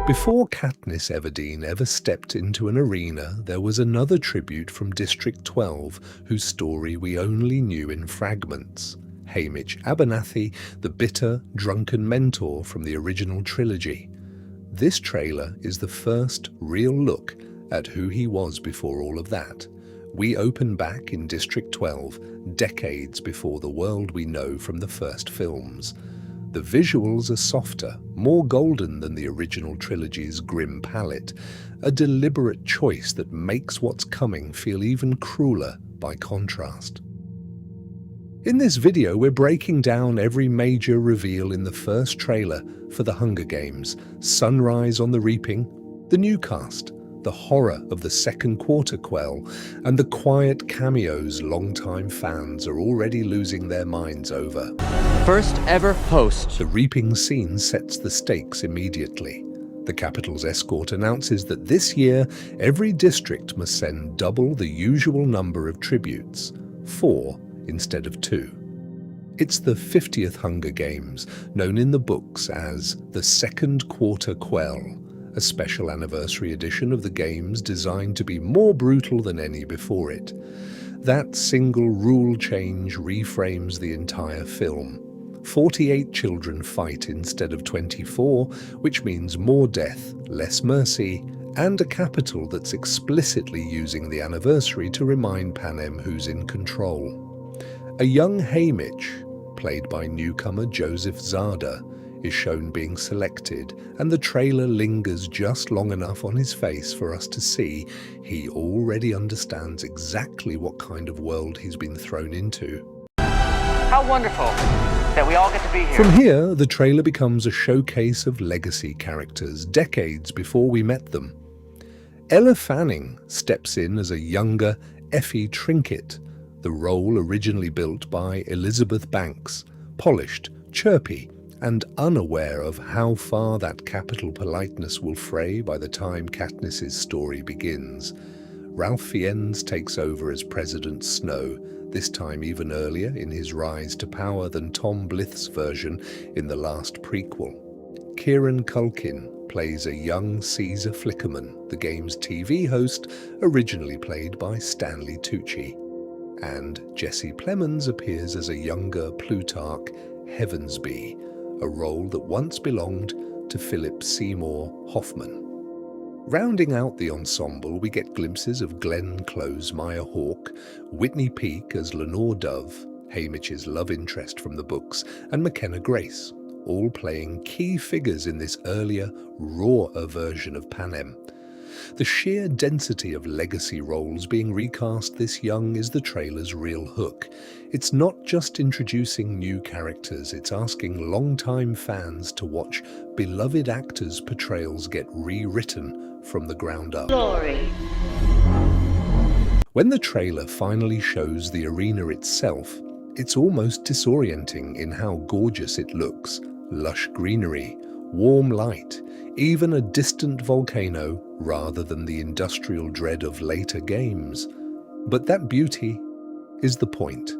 Before Katniss Everdeen ever stepped into an arena, there was another tribute from District 12 whose story we only knew in fragments. Haymitch Abernathy, the bitter, drunken mentor from the original trilogy. This trailer is the first real look at who he was before all of that. We open back in District 12, decades before the world we know from the first films. The visuals are softer, more golden than the original trilogy's grim palette, a deliberate choice that makes what's coming feel even crueler by contrast. In this video, we're breaking down every major reveal in the first trailer for The Hunger Games, Sunrise on the Reaping, the new cast, the horror of the Second Quarter Quell, and the quiet cameos longtime fans are already losing their minds over. First ever host. The reaping scene sets the stakes immediately. The Capitol's escort announces that this year, every district must send double the usual number of tributes, 4 instead of 2. It's the 50th Hunger Games, known in the books as the Second Quarter Quell, a special anniversary edition of the games designed to be more brutal than any before it. That single rule change reframes the entire film. 48 children fight instead of 24, which means more death, less mercy, and a capital that's explicitly using the anniversary to remind Panem who's in control. A young Haymitch, played by newcomer Joseph Zada, is shown being selected, and the trailer lingers just long enough on his face for us to see he already understands exactly what kind of world he's been thrown into. How wonderful that we all get to be here. From here, the trailer becomes a showcase of legacy characters decades before we met them. Ella Fanning steps in as a younger Effie Trinket, the role originally built by Elizabeth Banks, polished, chirpy, and unaware of how far that capital politeness will fray by the time Katniss's story begins. Ralph Fiennes takes over as President Snow, this time even earlier in his rise to power than Tom Blyth's version in the last prequel. Kieran Culkin plays a young Caesar Flickerman, the game's TV host originally played by Stanley Tucci. And Jesse Plemons appears as a younger Plutarch Heavensbee, a role that once belonged to Philip Seymour Hoffman. Rounding out the ensemble, we get glimpses of Glenn Close Meyer Hawke, Whitney Peake as Lenore Dove, Haymitch's love interest from the books, and McKenna Grace, all playing key figures in this earlier, rawer version of Panem. The sheer density of legacy roles being recast this young is the trailer's real hook. It's not just introducing new characters, it's asking longtime fans to watch beloved actors' portrayals get rewritten from the ground up. Glory. When the trailer finally shows the arena itself, it's almost disorienting in how gorgeous it looks. Lush greenery, warm light, even a distant volcano rather than the industrial dread of later games. But that beauty is the point.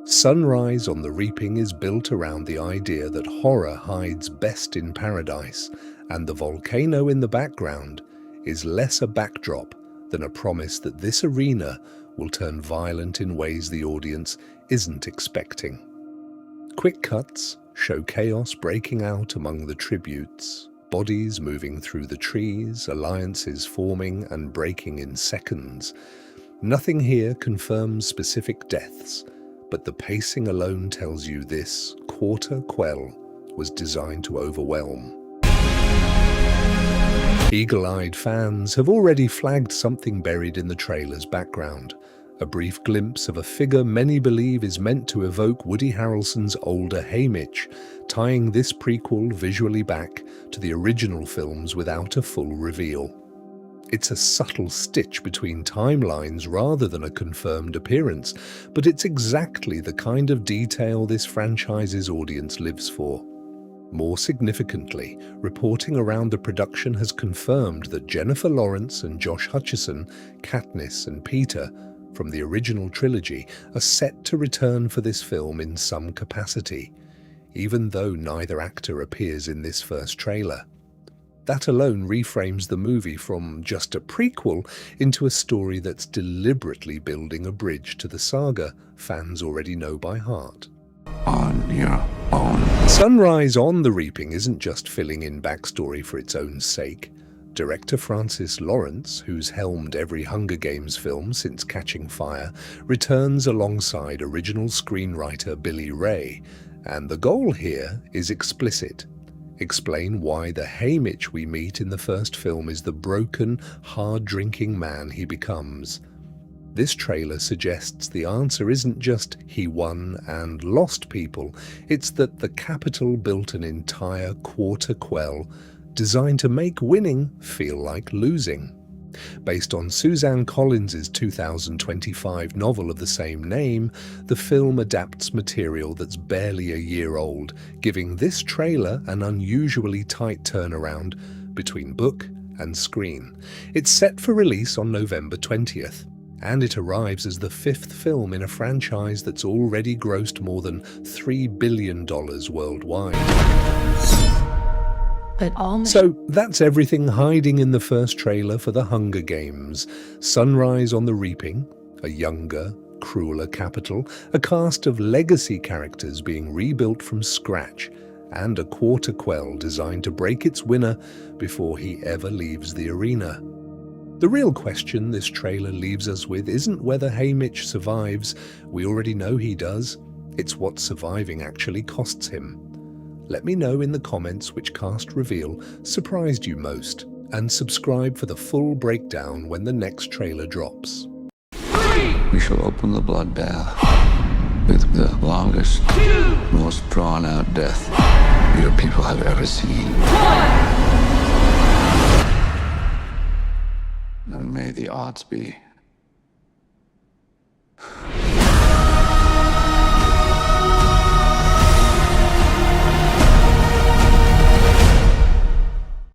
Sunrise on the Reaping is built around the idea that horror hides best in paradise, and the volcano in the background is less a backdrop than a promise that this arena will turn violent in ways the audience isn't expecting. Quick cuts show chaos breaking out among the tributes, bodies moving through the trees, alliances forming and breaking in seconds. Nothing here confirms specific deaths, but the pacing alone tells you this quarter quell was designed to overwhelm. Eagle-eyed fans have already flagged something buried in the trailer's background. A brief glimpse of a figure many believe is meant to evoke Woody Harrelson's older Haymitch, tying this prequel visually back to the original films without a full reveal. It's a subtle stitch between timelines rather than a confirmed appearance, but it's exactly the kind of detail this franchise's audience lives for. More significantly, reporting around the production has confirmed that Jennifer Lawrence and Josh Hutcherson, Katniss and Peter, from the original trilogy, are set to return for this film in some capacity, even though neither actor appears in this first trailer. That alone reframes the movie from just a prequel into a story that's deliberately building a bridge to the saga fans already know by heart. On your own. Sunrise on the Reaping isn't just filling in backstory for its own sake. Director Francis Lawrence, who's helmed every Hunger Games film since Catching Fire, returns alongside original screenwriter Billy Ray, and the goal here is explicit. Explain why the Haymitch we meet in the first film is the broken, hard-drinking man he becomes. This trailer suggests the answer isn't just he won and lost people, it's that the Capitol built an entire quarter quell designed to make winning feel like losing. Based on Suzanne Collins's 2025 novel of the same name, the film adapts material that's barely a year old, giving this trailer an unusually tight turnaround between book and screen. It's set for release on November 20th, and it arrives as the fifth film in a franchise that's already grossed more than $3 billion worldwide. So that's everything hiding in the first trailer for The Hunger Games. Sunrise on the Reaping, a younger, crueler Capitol, a cast of legacy characters being rebuilt from scratch, and a quarter quell designed to break its winner before he ever leaves the arena. The real question this trailer leaves us with isn't whether Haymitch survives. We already know he does. It's what surviving actually costs him. Let me know in the comments which cast reveal surprised you most, and subscribe for the full breakdown when the next trailer drops. We shall open the blood bath with the longest, most drawn-out death your people have ever seen. And may the odds be